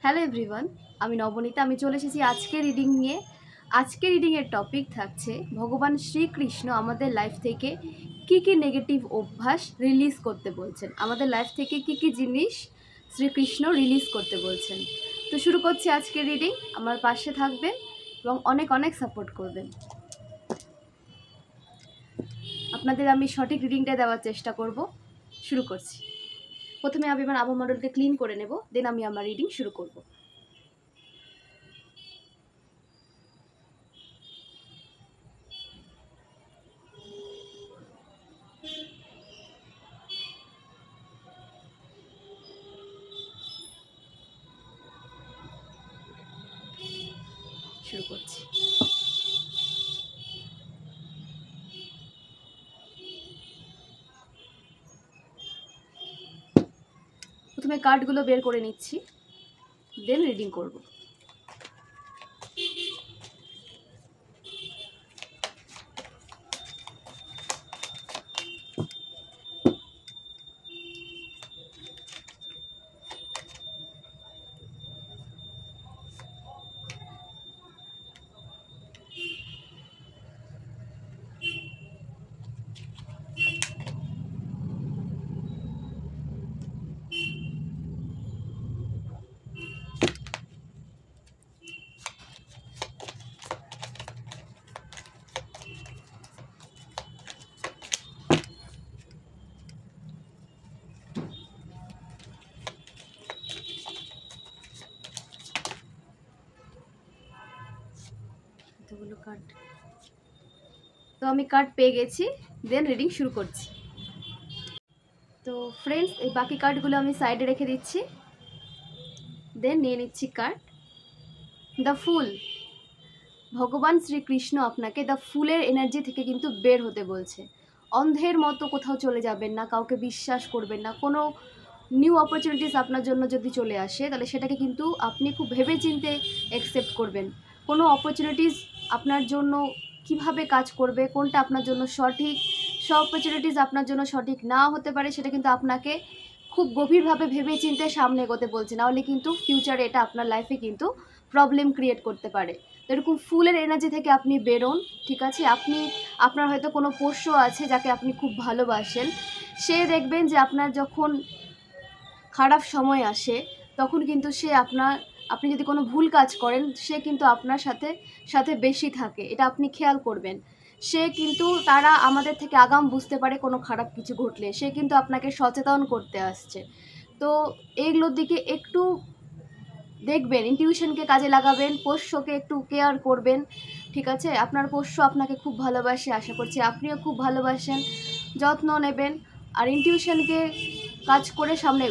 Hello everyone, আমি নবনীতা। আমি চলে এসেছি আজকে রিডিং নিয়ে। আজকে রিডিংয়ের টপিক থাকছে ভগবান শ্রীকৃষ্ণ আমাদের লাইফ থেকে কি কি নেগেটিভ অভ্যাস রিলিজ করতে বলছেন, আমাদের লাইফ থেকে কি কি জিনিস শ্রীকৃষ্ণ রিলিজ করতে বলছেন। তো শুরু করছি আজকে রিডিং। আমার পাশে থাকবেন এবং অনেক অনেক সাপোর্ট করবেন। আপনাদের আমি সঠিক রিডিংটা দেওয়ার চেষ্টা করব। শুরু করছি। প্রথমে আমি আমার আবহাওয়া ক্লিন করে নেব, দেন আমি আমার রিডিং শুরু করব। শুরু করছি। প্রথমে কার্ডগুলো বের করে নিচ্ছি, দেন রিডিং করব। কার্ড তো আমি কার্ড পেয়ে গেছি, দেন রিডিং শুরু করছি। তো ফ্রেন্ডস, এই বাকি কার্ডগুলো আমি সাইডে রেখে দিচ্ছি, দেন নিয়ে নিচ্ছি কার্ড দ্য ফুল। ভগবান শ্রীকৃষ্ণ আপনাকে দ্য ফুলের এনার্জি থেকে কিন্তু বের হতে বলছে। অন্ধের মতো কোথাও চলে যাবেন না, কাউকে বিশ্বাস করবেন না। কোনো নিউ অপরচুনিটিস আপনার জন্য যদি চলে আসে, তাহলে সেটাকে কিন্তু আপনি খুব ভেবেচিন্তে অ্যাকসেপ্ট করবেন। কোনো অপরচুনিটিস আপনার জন্য কিভাবে কাজ করবে, কোনটা আপনার জন্য সঠিক, সব অপরচুনিটিস আপনার জন্য সঠিক নাও হতে পারে, সেটা কিন্তু আপনাকে খুব গভীরভাবে ভেবেচিন্তে সামনে এগোতে বলছে। নাহলে কিন্তু ফিউচারে এটা আপনার লাইফে কিন্তু প্রবলেম ক্রিয়েট করতে পারে। তো এরকম ফুলের এনার্জি থেকে আপনি বেরোন, ঠিক আছে? আপনার হয়তো কোনো পোষ্য আছে যাকে আপনি খুব ভালোবাসেন, সে দেখবেন যে আপনার যখন খারাপ সময় আসে তখন কিন্তু আপনি যদি কোনো ভুল কাজ করেন, সে কিন্তু আপনার সাথে বেশি থাকে। এটা আপনি খেয়াল করবেন। সে কিন্তু তারা আমাদের থেকে আগাম বুঝতে পারে কোনো খারাপ কিছু ঘটলে, সে কিন্তু আপনাকে সচেতন করতে আসছে। তো এইগুলোর দিকে একটু দেখবেন, ইনটিউশনকে কাজে লাগাবেন, পোষ্যকে একটু কেয়ার করবেন, ঠিক আছে? আপনার পোষ্য আপনাকে খুব ভালোবাসে, আশা করছি আপনিও খুব ভালোবাসেন। যত্ন নেবেন আর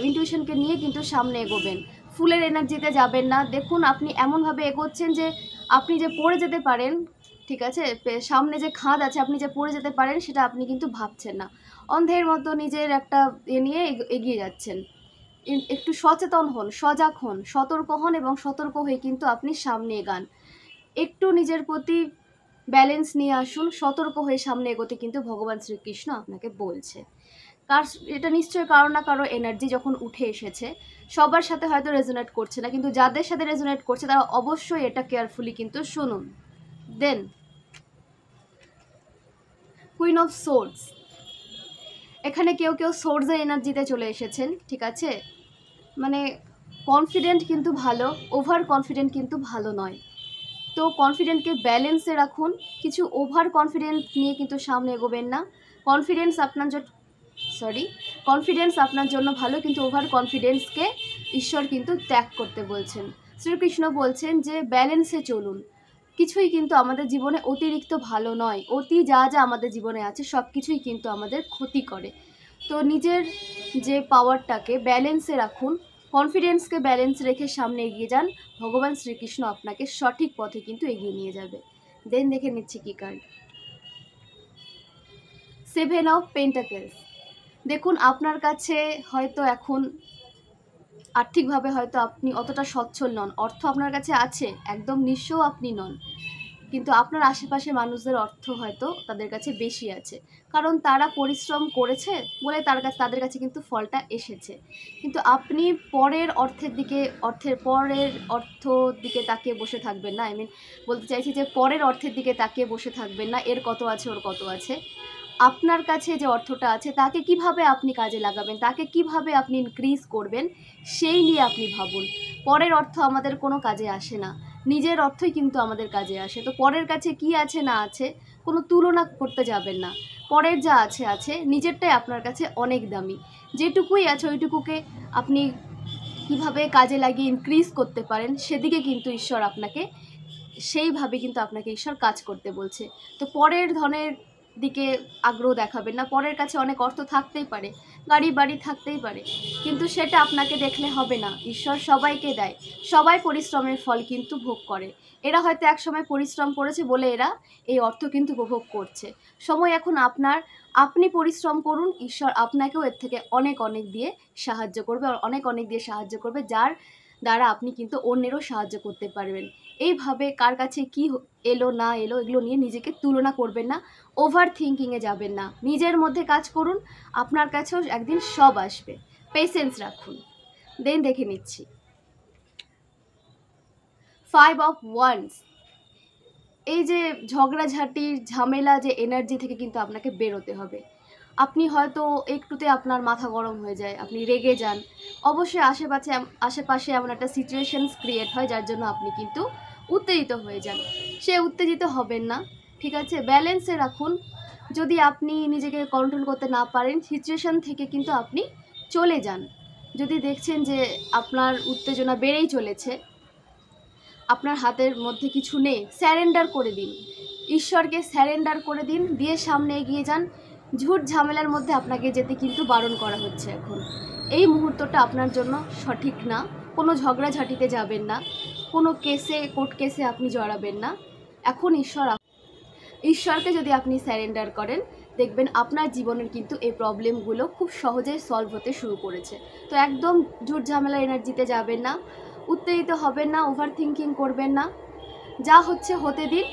ইনটিউশনকে নিয়ে কিন্তু সামনে এগোবেন। ফুলের এনার্জিতে যাবেন না। দেখুন, আপনি এমনভাবে এগোচ্ছেন যে আপনি যে পড়ে যেতে পারেন, ঠিক আছে? সামনে যে খাদ আছে, আপনি যে পড়ে যেতে পারেন সেটা আপনি কিন্তু ভাবছেন না। অন্ধের মতো নিজের একটা নিয়ে এগিয়ে যাচ্ছেন। একটু সচেতন হন, সজাগ হন, সতর্ক হন এবং সতর্ক হয়ে কিন্তু আপনি সামনে এগান। একটু নিজের প্রতি ব্যালেন্স নিয়ে আসুন, সতর্ক হয়ে সামনে এগোতে কিন্তু ভগবান শ্রীকৃষ্ণ আপনাকে বলছে। এটা নিশ্চয়ই কারো না কারো এনার্জি যখন উঠে এসেছে। সবার সাথে হয়তো রেজোনেট করছে না, কিন্তু যাদের সাথে রেজোনেট করছে তারা অবশ্যই এটা কেয়ারফুলি কিন্তু শুনুন। Then queen of swords. এখানে কেউ সোর্সের এনার্জিতে চলে এসেছেন, ঠিক আছে? মানে কনফিডেন্ট কিন্তু ভালো, ওভার কনফিডেন্ট কিন্তু ভালো নয়। তো কনফিডেন্টকে ব্যালেন্সে রাখুন, কিছু ওভার কনফিডেন্ট নিয়ে কিন্তু সামনে এগোবেন না। কনফিডেন্স আপনার জন্য ভালো, কিন্তু ওভার কনফিডেন্সকে ঈশ্বর কিন্তু ত্যাগ করতে বলছেন। শ্রীকৃষ্ণ বলছেন যে ব্যালেন্সে চলুন। কিছুই কিন্তু আমাদের জীবনে অতিরিক্ত ভালো নয়। যা আমাদের জীবনে আছে সব কিছুই কিন্তু আমাদের ক্ষতি করে। তো নিজের যে পাওয়ারটাকে ব্যালেন্সে রাখুন, কনফিডেন্সকে ব্যালেন্স রেখে সামনে এগিয়ে যান। ভগবান শ্রীকৃষ্ণ আপনাকে সঠিক পথে কিন্তু এগিয়ে নিয়ে যাবে। দেন দেখে নিচ্ছি কি কার্ড। 7 of pentacles. দেখুন, আপনার কাছে হয়তো এখন আর্থিকভাবে হয়তো আপনি অতটা সচ্ছল নন, অর্থ আপনার কাছে আছে, একদম নিঃস্ব আপনি নন, কিন্তু আপনার আশেপাশে মানুষদের অর্থ হয়তো তাদের কাছে বেশি আছে, কারণ তারা পরিশ্রম করেছে বলে তাদের কাছে কিন্তু ফলটা এসেছে। কিন্তু আপনি পরের দিকে তাকিয়ে বসে থাকবেন না। বলতে চাইছি যে পরের অর্থের দিকে তাকিয়ে বসে থাকবেন না, এর কত আছে ওর কত আছে। আপনার কাছে যে অর্থটা আছে তাকে কিভাবে আপনি কাজে লাগাবেন, তাকে কিভাবে আপনি ইনক্রিজ করবেন, সেই নিয়ে আপনি ভাবুন। পরের অর্থ আমাদের কোনো কাজে আসে না, নিজের অর্থই কিন্তু আমাদের কাজে আসে। তো পরের কাছে কি আছে না আছে কোনো তুলনা করতে যাবেন না। পরের যা আছে আছে, নিজেরটাই আপনার কাছে অনেক দামি। যেটুকুই আছে ওইটুকুকে আপনি কিভাবে কাজে লাগিয়ে ইনক্রিজ করতে পারেন সেদিকে কিন্তু ঈশ্বর আপনাকে কাজ করতে বলছে। তো পরের ধনের দিকে আগ্রহ দেখাবেন না। পরের কাছে অনেক অর্থ থাকতেই পারে, গাড়ি বাড়ি থাকতেই পারে, কিন্তু সেটা আপনাকে দেখলে হবে না। ঈশ্বর সবাইকে দেয়, সবাই পরিশ্রমের ফল কিন্তু ভোগ করে। এরা হয়তো এক সময় পরিশ্রম করেছে বলে এরা এই অর্থ কিন্তু উপভোগ করছে। সময় এখন আপনার, আপনি পরিশ্রম করুন, ঈশ্বর আপনাকেও এর থেকে অনেক দিয়ে সাহায্য করবে, অনেক দিয়ে সাহায্য করবে, যার দ্বারা আপনি কিন্তু অন্যেরও সাহায্য করতে পারবেন। এইভাবে কার কাছে কি এলো না এলো এগুলো নিয়ে নিজেকে তুলনা করবেন না, ওভার থিঙ্কিংয়ে যাবেন না। নিজের মধ্যে কাজ করুন, আপনার কাছেও একদিন সব আসবে। পেশেন্স রাখুন। দেন দেখে নিচ্ছি 5 of Wands। এই যে ঝগড়াঝাটির ঝামেলা যে এনার্জি থেকে কিন্তু আপনাকে বেরোতে হবে। আপনি হয়তো একটুতে আপনার মাথা গরম হয়ে যায়, আপনি রেগে যান, অবশ্যই আশেপাশে এমন একটা সিচুয়েশনস ক্রিয়েট হয় যার জন্য আপনি কিন্তু উত্তেজিত হয়ে যান। সে উত্তেজিত হবেন না, ঠিক আছে? ব্যালেন্সে রাখুন। যদি আপনি নিজেকে কন্ট্রোল করতে না পারেন, সিচুয়েশন থেকে কিন্তু আপনি চলে যান। যদি দেখছেন যে আপনার উত্তেজনা বেড়েই চলেছে, আপনার হাতের মধ্যে কিছু নেই, স্যারেন্ডার করে দিন, ঈশ্বরকে স্যারেন্ডার করে দিন, দিয়ে সামনে এগিয়ে যান। ঝুট ঝামেলার মধ্যে আপনাকে যেতে কিন্তু বারণ করা হচ্ছে এখন। এই মুহূর্তটা আপনার জন্য সঠিক না। কোনো ঝগড়াঝাটিতে যাবেন না, কোনো কোর্ট কেসে আপনি জড়াবেন না। এখন ঈশ্বরকে যদি আপনি স্যারেন্ডার করেন, দেখবেন আপনার জীবনের কিন্তু এই প্রবলেমগুলো খুব সহজেই সলভ হতে শুরু করেছে। তো একদম ঝুট ঝামেলা এনার্জিতে যাবেন না, উত্তেজিত হবেন না, ওভার থিঙ্কিং করবেন না। যা হচ্ছে হতে দিন।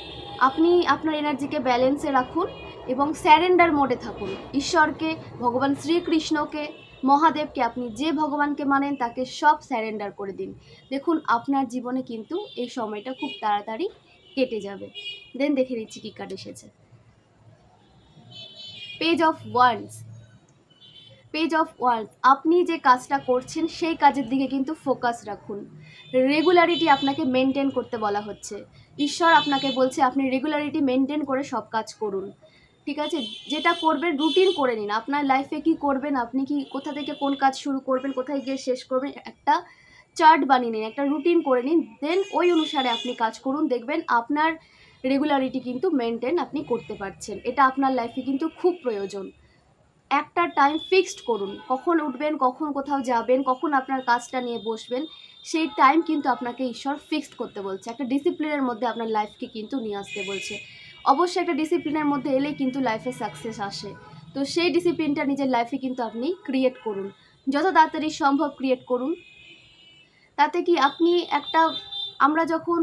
আপনি আপনার এনার্জিকে ব্যালেন্সে রাখুন এবং স্যারেন্ডার মোডে থাকুন। ঈশ্বরকে, ভগবান শ্রীকৃষ্ণকে, মহাদেবকে, আপনি যে ভগবানকে মানেন তাকে সব স্যারেন্ডার করে দিন। দেখুন আপনার জীবনে কিন্তু এই সময়টা খুব তাড়াতাড়ি কেটে যাবে। দেন দেখে নিচ্ছি কী কার্ড এসেছে। Page of wands. আপনি যে কাজটা করছেন সেই কাজের দিকে কিন্তু ফোকাস রাখুন। রেগুলারিটি আপনাকে মেনটেন করতে বলা হচ্ছে। ঈশ্বর আপনাকে বলছে আপনি রেগুলারিটি মেনটেন করে সব কাজ করুন, ঠিক আছে? যেটা করবেন রুটিন করে নিন। আপনার লাইফে কি করবেন, আপনি কি কোথা থেকে কোন কাজ শুরু করবেন, কোথায় গিয়ে শেষ করবেন, একটা চার্ট বানিয়ে নিন, একটা রুটিন করে নিন। দেন ওই অনুসারে আপনি কাজ করুন। দেখবেন আপনার রেগুলারিটি কিন্তু মেনটেন আপনি করতে পারছেন। এটা আপনার লাইফে কিন্তু খুব প্রয়োজন। একটা টাইম ফিক্সড করুন, কখন উঠবেন, কখন কোথাও যাবেন, কখন আপনার কাজটা নিয়ে বসবেন, সেই টাইম কিন্তু আপনাকে ঈশ্বর ফিক্সড করতে বলছে। একটা ডিসিপ্লিনের মধ্যে আপনার লাইফকে কিন্তু নিয়ে আসতে বলছে। অবশ্যই একটা ডিসিপ্লিনের মধ্যে এলেই কিন্তু লাইফে সাকসেস আসে। তো সেই ডিসিপ্লিনটা নিজের লাইফে কিন্তু আপনি ক্রিয়েট করুন, যত তাড়াতাড়ি সম্ভব ক্রিয়েট করুন। তাতে কি আমরা যখন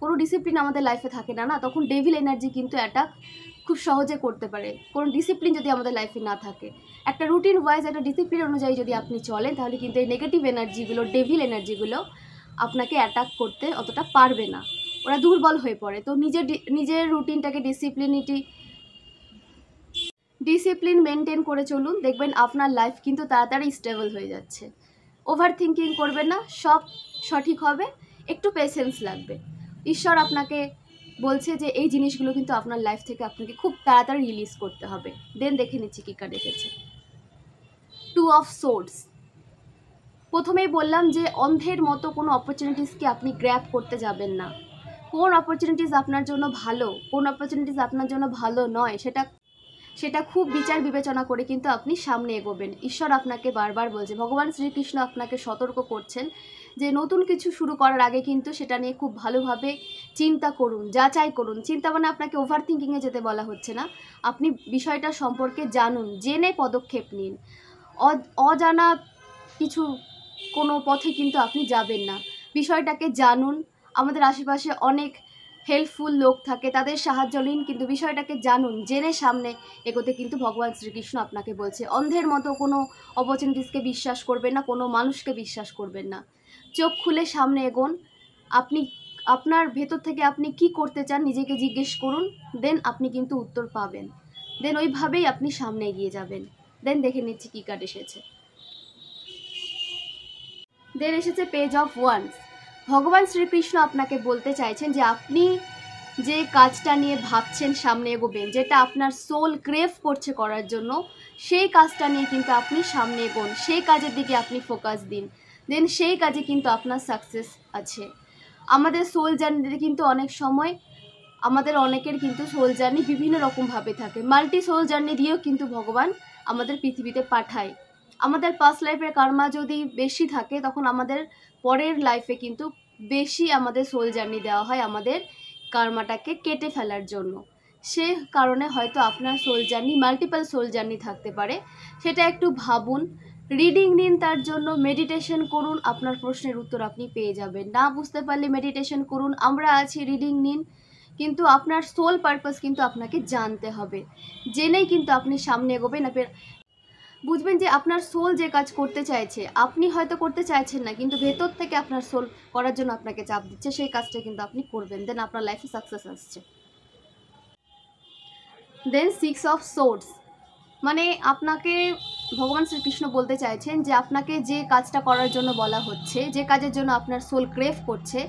কোনো ডিসিপ্লিন আমাদের লাইফে থাকে না, তখন ডেভিল এনার্জি কিন্তু অ্যাটাক খুব সহজে করতে পারে। কোনো ডিসিপ্লিন যদি আমাদের লাইফে না থাকে, একটা রুটিন ওয়াইজ একটা ডিসিপ্লিন অনুযায়ী যদি আপনি চলেন, তাহলে কিন্তু এই নেগেটিভ এনার্জিগুলো, ডেভিল এনার্জিগুলো আপনাকে অ্যাটাক করতে অতটা পারবে না, ওরা দুর্বল হয়ে পড়ে। তো নিজের রুটিনটাকে ডিসিপ্লিন মেনটেন করে চলুন, দেখবেন আপনার লাইফ কিন্তু তাড়াতাড়ি স্টেবল হয়ে যাচ্ছে। ওভার থিঙ্কিং করবেন না, সব সঠিক হবে, একটু পেশেন্স লাগবে। ঈশ্বর আপনাকে বলছে যে এই জিনিসগুলো কিন্তু আপনার লাইফ থেকে আপনাকে খুব তাড়াতাড়ি রিলিজ করতে হবে। দেন দেখে নিচ্ছি কী কার্ড এসেছে। 2 of Swords। প্রথমেই বললাম যে অন্ধের মতো কোনো অপরচুনিটিসকে আপনি গ্র্যাব করতে যাবেন না। কোন অপরচুনিটিস আপনার জন্য ভালো, কোন অপরচুনিটিস আপনার জন্য ভালো নয়, সেটা খুব বিচার বিবেচনা করে কিন্তু আপনি সামনে এগোবেন। ঈশ্বর আপনাকে বারবার বলছে, ভগবান শ্রীকৃষ্ণ আপনাকে সতর্ক করছেন যে নতুন কিছু শুরু করার আগে কিন্তু সেটা নিয়ে খুব ভালোভাবে চিন্তা করুন, যাচাই করুন। চিন্তা মানে আপনাকে ওভার থিঙ্কিংয়ে যেতে বলা হচ্ছে না, আপনি বিষয়টা সম্পর্কে জানুন, জেনে পদক্ষেপ নিন। অজানা কোনো পথে কিন্তু আপনি যাবেন না, বিষয়টাকে জানুন। আমাদের আশেপাশে অনেক হেল্পফুল লোক থাকে তাদের সাহায্য নিন, কিন্তু বিষয়টাকে জানুন, জেনে সামনে এগোতে কিন্তু ভগবান শ্রীকৃষ্ণ আপনাকে বলছে। অন্ধের মতো কোনো অপরচুনিটিসকে বিশ্বাস করবেন না, কোনো মানুষকে বিশ্বাস করবেন না। চোখ খুলে সামনে এগোন। আপনি আপনার ভেতর থেকে আপনি কি করতে চান নিজেকে জিজ্ঞেস করুন, দেন আপনি কিন্তু উত্তর পাবেন। দেন ওইভাবেই আপনি সামনে এগিয়ে যাবেন। দেন দেখে নিচ্ছি কী কার্ড এসেছে। দেন এসেছে পেজ অফ ওয়ান্স। ভগবান শ্রীকৃষ্ণ আপনাকে বলতে চাইছেন যে আপনি যে কাজটা নিয়ে ভাবছেন সামনে এগোবেন, যেটা আপনার সোল ক্রেভ করছে করার জন্য, সেই কাজটা নিয়ে কিন্তু আপনি সামনে এগোন, সেই কাজের দিকে আপনি ফোকাস দিন। দেন সেই কাজে কিন্তু আপনার সাকসেস আছে। আমাদের সোল জার্নিতে কিন্তু অনেক সময় আমাদের অনেকের কিন্তু সোল জার্নি বিভিন্ন রকমভাবে থাকে। মাল্টি সোল জার্নি দিয়েও কিন্তু ভগবান আমাদের পৃথিবীতে পাঠায়। আমাদের পাস্ট লাইফের কার্মা যদি বেশি থাকে তখন আমাদের পরের লাইফে কিন্তু বেশি আমাদের সোল জার্নি দেওয়া হয় আমাদের কার্মাটাকে কেটে ফেলার জন্য। সে কারণে হয়তো আপনার soul journey multiple soul journey থাকতে পারে, সেটা একটু ভাবুন। রিডিং নিন, তার জন্য মেডিটেশন করুন, আপনার প্রশ্নের উত্তর আপনি পেয়ে যাবেন। না বুঝতে পারলে মেডিটেশন করুন, আমরা আছি, রিডিং নিন। কিন্তু আপনার সোল পারপাস কিন্তু আপনাকে জানতে হবে, জেনেই কিন্তু আপনি সামনে এগোবেন। বুঝবেন যে আপনার সোল যে কাজ করতে চাইছে আপনি হয়তো করতে চাইছেন না, কিন্তু ভেতর থেকে আপনার সোল করার জন্য আপনাকে চাপ দিচ্ছে, সেই কাজটা কিন্তু আপনি করবেন। দেন আপনার লাইফে সাকসেস আসছে। দেন 6 অফ সোর্ডস, মানে আপনাকে ভগবান শ্রীকৃষ্ণ বলতে চাইছেন যে আপনাকে যে কাজটা করার জন্য বলা হচ্ছে, যে কাজের জন্য আপনার সোল ক্রেভ করছে,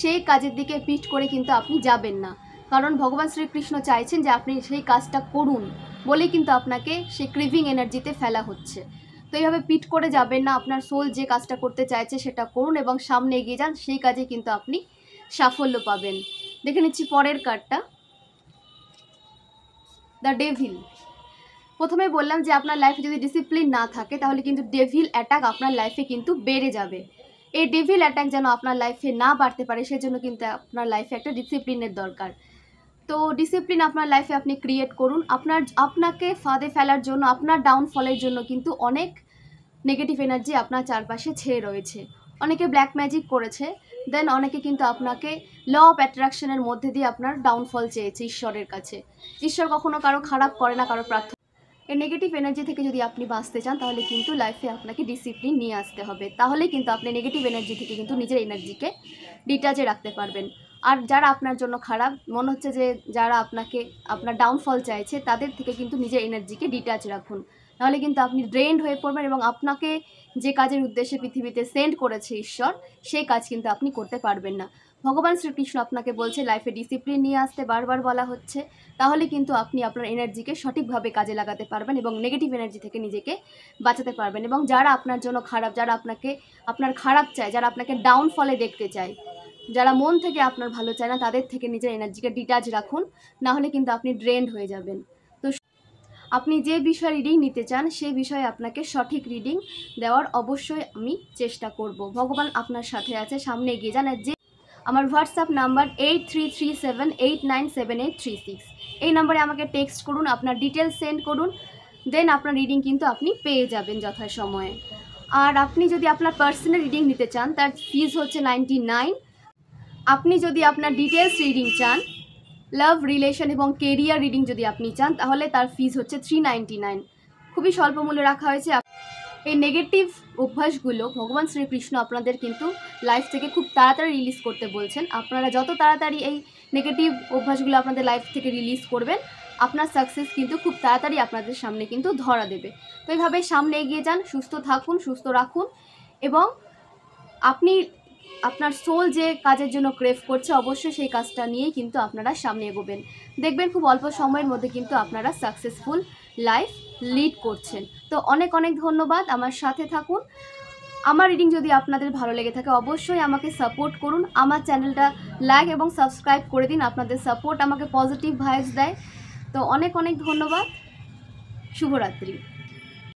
সেই কাজের দিকে পিঠ করে কিন্তু আপনি যাবেন না। কারণ ভগবান শ্রীকৃষ্ণ চাইছেন যে আপনি সেই কাজটা করুন বলেই কিন্তু আপনাকে সেই ক্রেভিং এনার্জিতে ফেলা হচ্ছে। তো এইভাবে পিঠ করে যাবেন না, আপনার সোল যে কাজটা করতে চাইছে সেটা করুন এবং সামনে এগিয়ে যান, সেই কাজে কিন্তু আপনি সাফল্য পাবেন। দেখে নিচ্ছি পরের কার্ডটা, দ্য ডেভিল। প্রথমে বললাম যে আপনার লাইফে যদি ডিসিপ্লিন না থাকে তাহলে কিন্তু ডেভিল অ্যাটাক আপনার লাইফে কিন্তু বেড়ে যাবে। এই ডেভিল অ্যাটাক যেন আপনার লাইফে না বাড়তে পারে সেজন্য কিন্তু আপনার লাইফে একটা ডিসিপ্লিনের দরকার। তো ডিসিপ্লিন আপনার লাইফে আপনি ক্রিয়েট করুন। আপনাকে ফাঁদে ফেলার জন্য, আপনার ডাউনফলের জন্য কিন্তু অনেক নেগেটিভ এনার্জি আপনার চারপাশে ছেয়ে রয়েছে। অনেকে ব্ল্যাক ম্যাজিক করেছে, দেন অনেকে কিন্তু আপনাকে ল অফ অ্যাট্রাকশনের মধ্যে দিয়ে আপনার ডাউনফল চেয়েছে ঈশ্বরের কাছে। ঈশ্বর কখনো কারো খারাপ করে না, কারো প্রার্থনা। এই নেগেটিভ এনার্জি থেকে যদি আপনি বাঁচতে চান তাহলে কিন্তু লাইফে আপনাকে ডিসিপ্লিন নিয়ে আসতে হবে, তাহলে কিন্তু আপনি নেগেটিভ এনার্জি থেকে কিন্তু নিজের এনার্জিকে ডিটাচে রাখতে পারবেন। আর যারা আপনার জন্য খারাপ মনে হচ্ছে, যে যারা আপনার ডাউনফল চাইছে, তাদের থেকে কিন্তু নিজের এনার্জিকে ডিটাচ রাখুন, নাহলে কিন্তু আপনি ড্রেন্ড হয়ে পড়বেন এবং আপনাকে যে কাজের উদ্দেশ্যে পৃথিবীতে সেন্ড করেছে ঈশ্বর, সেই কাজ কিন্তু আপনি করতে পারবেন না। ভগবান শ্রীকৃষ্ণ আপনাকে বলছে লাইফে ডিসিপ্লিন নিয়ে আসতে, বারবার বলা হচ্ছে, তাহলে কিন্তু আপনি আপনার এনার্জিকে সঠিকভাবে কাজে লাগাতে পারবেন এবং নেগেটিভ এনার্জি থেকে নিজেকে বাঁচাতে পারবেন। এবং যারা আপনার জন্য খারাপ, যারা আপনার খারাপ চায়, যারা আপনাকে ডাউনফলে দেখতে চায়, যারা মন থেকে আপনার ভালো চায় না, তাদের থেকে নিজের এনার্জিকে ডিটাচ রাখুন, নাহলে কিন্তু আপনি ড্রেন্ড হয়ে যাবেন। তো আপনি যে বিষয়ে রিডিং নিতে চান সেই বিষয়ে আপনাকে সঠিক রিডিং দেওয়ার অবশ্যই আমি চেষ্টা করব। ভগবান আপনার সাথে আছে, সামনে এগিয়ে যান। যে আমার হোয়াটসঅ্যাপ নাম্বার 8337897836, এই নাম্বারে আমাকে টেক্সট করুন, আপনার ডিটেলস সেন্ড করুন, দেন আপনার রিডিং কিন্তু আপনি পেয়ে যাবেন যথাসময়ে। আর আপনি যদি আপনার পার্সোনাল রিডিং নিতে চান তার ফিজ হচ্ছে 99। আপনি যদি আপনার ডিটেলস রিডিং চান, লাভ, রিলেশন এবং কেরিয়ার রিডিং যদি আপনি চান, তাহলে তার ফিজ হচ্ছে 399। খুবই স্বল্প মূল্যে রাখা হয়েছে। এই নেগেটিভ অভ্যাসগুলো ভগবান শ্রীকৃষ্ণ আপনাদের কিন্তু লাইফ থেকে খুব তাড়াতাড়ি রিলিজ করতে বলছেন। আপনারা যত তাড়াতাড়ি এই নেগেটিভ অভ্যাসগুলো আপনাদের লাইফ থেকে রিলিজ করবেন, আপনার সাকসেস কিন্তু খুব তাড়াতাড়ি আপনাদের সামনে কিন্তু ধরা দেবে। তো এইভাবে সামনে এগিয়ে যান, সুস্থ থাকুন, সুস্থ রাখুন, এবং আপনি আপনার সোল যে কাজের জন্য ক্রেভ করছে অবশ্যই সেই কাজটা নিয়েই কিন্তু আপনারা সামনে এগোবেন। দেখবেন খুব অল্প সময়ের মধ্যে কিন্তু আপনারা সাকসেসফুল লাইফ লিড করছেন। তো অনেক অনেক ধন্যবাদ, আমার সাথে থাকুন। আমার রিডিং যদি আপনাদের ভালো লেগে থাকে অবশ্যই আমাকে সাপোর্ট করুন, আমার চ্যানেলটা লাইক এবং সাবস্ক্রাইব করে দিন। আপনাদের সাপোর্ট আমাকে পজিটিভ ভাইবস দেয়। তো অনেক অনেক ধন্যবাদ, শুভরাত্রি।